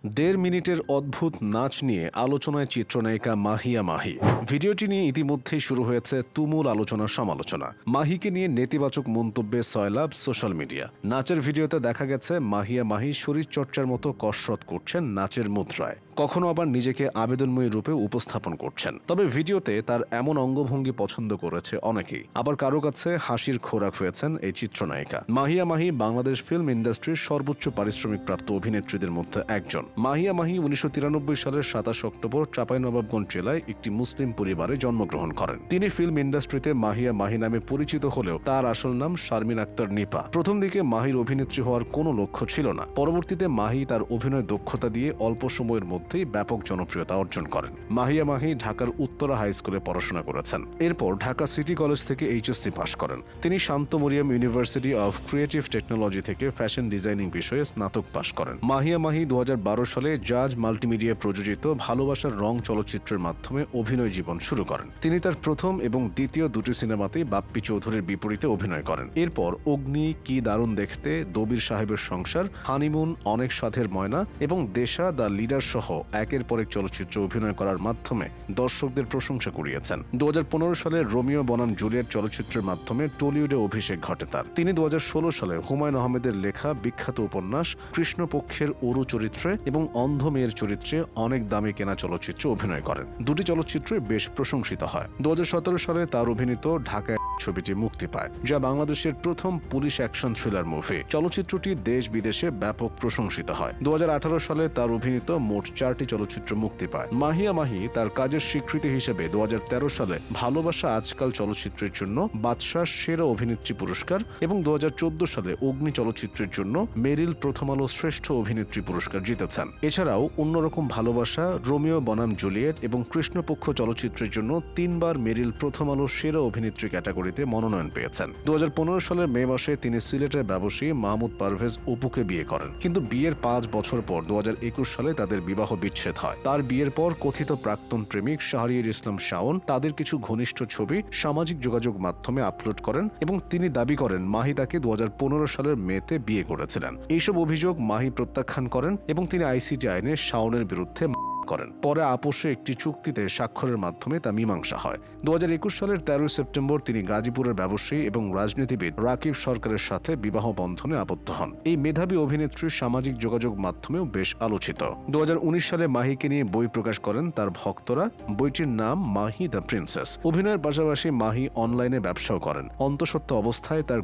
দেড় মিনিটের অদ্ভুত নাচ নিয়ে আলোচনায় চিত্রনায়িকা মাহিয়া মাহি। ভিডিওটি নিয়ে ইতিমধ্যেই শুরু হয়েছে তুমুল আলোচনা সমালোচনা। মাহিকে নিয়ে নেতিবাচক মন্তব্যে সয়লাব সোশ্যাল মিডিয়া। নাচের ভিডিওতে দেখা গেছে মাহিয়া মাহি শরীরচর্চার মতো কসরত করছেন নাচের মুদ্রায়, কখনো আবার নিজেকে আবেদনময়ী রূপে উপস্থাপন করছেন। তবে ভিডিওতে তার এমন অঙ্গভঙ্গি পছন্দ করেছে অনেকেই, আবার কারো কাছে হাসির খোরাক হয়েছেন এই চিত্রনায়িকা। মাহিয়া মাহি বাংলাদেশ ফিল্ম ইন্ডাস্ট্রির সর্বোচ্চ পারিশ্রমিকপ্রাপ্ত অভিনেত্রীদের মধ্যে একজন। মাহিয়া মাহি 1993 সালের 27 অক্টোবর চাঁপাইনবাবগঞ্জ জেলায় একটি মুসলিম পরিবারে জন্মগ্রহণ করেন। তিনি ফিল্ম ইন্ডাস্ট্রিতে মাহিয়া মাহি নামে পরিচিত হলেও তার আসল নাম শারমিন আক্তার নিপা। প্রথম দিকে মাহির অভিনেত্রী হওয়ার কোনো লক্ষ্য ছিল না। পরবর্তীতে মাহি তার অভিনয় দক্ষতা দিয়ে অল্প সময়ের মধ্যেই ব্যাপক জনপ্রিয়তা অর্জন করেন। মাহিয়া মাহি ঢাকার উত্তরা হাই স্কুলে পড়াশোনা করেছেন। এরপর ঢাকা সিটি কলেজ থেকে এইচএসসি পাশ করেন। তিনি Shanto Mariam university of creative technology থেকে ফ্যাশন ডিজাইনিং বিষয়ে স্নাতক পাশ করেন। মাহিয়া মাহি 2012 সালে জাজ মাল্টিমিডিয়া প্রযোজিত ভালোবাসার রং চলচ্চিত্রের মাধ্যমে অভিনয় জীবন শুরু করেন। তিনি তার প্রথম এবং দ্বিতীয় দুটি সিনেমাতেই বাপ্পি চৌধুরীর বিপরীতে অভিনয় করেন। এরপর অগ্নি, কি দারুণ দেখতে, দবির সাহেবের সংসার, হানিমুন, অনেক সাধের ময়না এবং দেশা দ্য লিডার সহ একের পর এক চলচ্চিত্রে অভিনয় করার মাধ্যমে দর্শকদের প্রশংসা কুড়িয়েছেন। 2015 সালে রোমিও বনাম জুলিয়েট চলচ্চিত্রের মাধ্যমে টলিউডে অভিষেক ঘটে তার। তিনি 2016 সালে হুমায়ুন আহমেদের লেখা বিখ্যাত উপন্যাস কৃষ্ণপক্ষের অরু চরিত্রে এবং অন্ধ মেয়ের চরিত্রে অনেক দামে কেনা চলচ্চিত্রে অভিনয় করেন। দুটি চলচ্চিত্রে বেশ প্রশংসিত হয়। 2017 সালে তার অভিনীত ঢাকা ছবিটি মুক্তি পায়, যা বাংলাদেশের প্রথম পুলিশ অ্যাকশন থ্রিলার মুভি। চলচ্চিত্রটি দেশ বিদেশে ব্যাপক প্রশংসিত হয়। 2018 সালে তার অভিনীত মোট 4টি চলচ্চিত্র মুক্তি পায়। মাহিয়া মাহি তার কাজের স্বীকৃতি হিসেবে 2013 সালে ভালোবাসা আজকাল চলচ্চিত্রের জন্য বাদশাহ সেরা অভিনেত্রী পুরস্কার এবং 2014 সালে অগ্নি চলচ্চিত্রের জন্য মেরিল প্রথম আলো শ্রেষ্ঠ অভিনেত্রী পুরস্কার জিতেছেন। এছাড়াও অন্যরকম ভালোবাসা, রোমিও বনাম জুলিয়েট এবং কৃষ্ণপক্ষ চলচ্চিত্রের জন্য 3 বার মেরিল প্রথম আলো সেরা অভিনেত্রী ক্যাটাগরিতে মনোনয়ন পেয়েছেন। 2015 সালের মে মাসে তিনি সিলেটের ব্যবসায়ী মাহমুদ পারভেজ অপুকে বিয়ে করেন, কিন্তু বিয়ের 5 বছর পর 2021 সালে তাদের বিবাহ বিচ্ছেদ হয়। তার বিয়ের পর কথিত প্রাক্তন প্রেমিক শাহরিয়ার ইসলাম শাওন তাদের কিছু ঘনিষ্ঠ ছবি সামাজিক যোগাযোগ মাধ্যমে আপলোড করেন এবং তিনি দাবি করেন মাহি তাকে 2015 সালের মেতে বিয়ে করেছিলেন। এইসব অভিযোগ মাহি প্রত্যাখ্যান করেন এবং তিনি আইসিটি আইনে শাওনের বিরুদ্ধে করেন। পরে আপোষে একটি চুক্তিতে স্বাক্ষরের মাধ্যমে তা মীমাংসা হয়। 2021 সালের 13 সেপ্টেম্বর তিনি গাজীপুরের ব্যবসায়ী এবং রাজনীতিবিদ রাকিব সরকারের সাথে বিবাহ বন্ধনে আবদ্ধ হন। এই মেধাবী অভিনেত্রী সামাজিক যোগাযোগ মাধ্যমেও বেশ আলোচিত। 2019 সালে মাহিকে নিয়ে বই প্রকাশ করেন তার ভক্তরা। বইটির নাম মাহি দ্য প্রিন্সেস। অভিনয়ের পাশাপাশি মাহি অনলাইনে ব্যবসাও করেন। অন্তঃসত্ত্বা অবস্থায় তার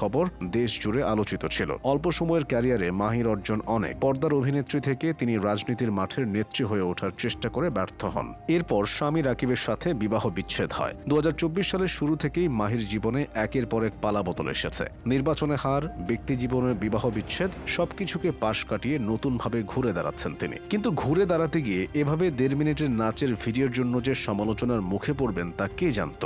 খবর দেশ জুড়ে আলোচিত ছিল। অল্প সময়ের ক্যারিয়ারে মাহির অর্জন অনেক। পর্দার অভিনেত্রী থেকে তিনি রাজনীতির মাঠের নেত্রী হয়ে ওঠার চেষ্টা করে ব্যর্থ হন। এরপর স্বামী রাকিবের সাথে বিবাহ বিচ্ছেদ হয়। 2024 সালের শুরু থেকেই মাহির জীবনে একের পর এক পালাবদল এসেছে। নির্বাচনে হার, ব্যক্তি জীবনের বিবাহ বিচ্ছেদ, সবকিছুকে পাশ কাটিয়ে নতুনভাবে ঘুরে দাঁড়াচ্ছেন তিনি। কিন্তু ঘুরে দাঁড়াতে গিয়ে এভাবে 1.5 মিনিটের নাচের ভিডিওর জন্য যে সমালোচনার মুখে পড়বেন তা কে জানত।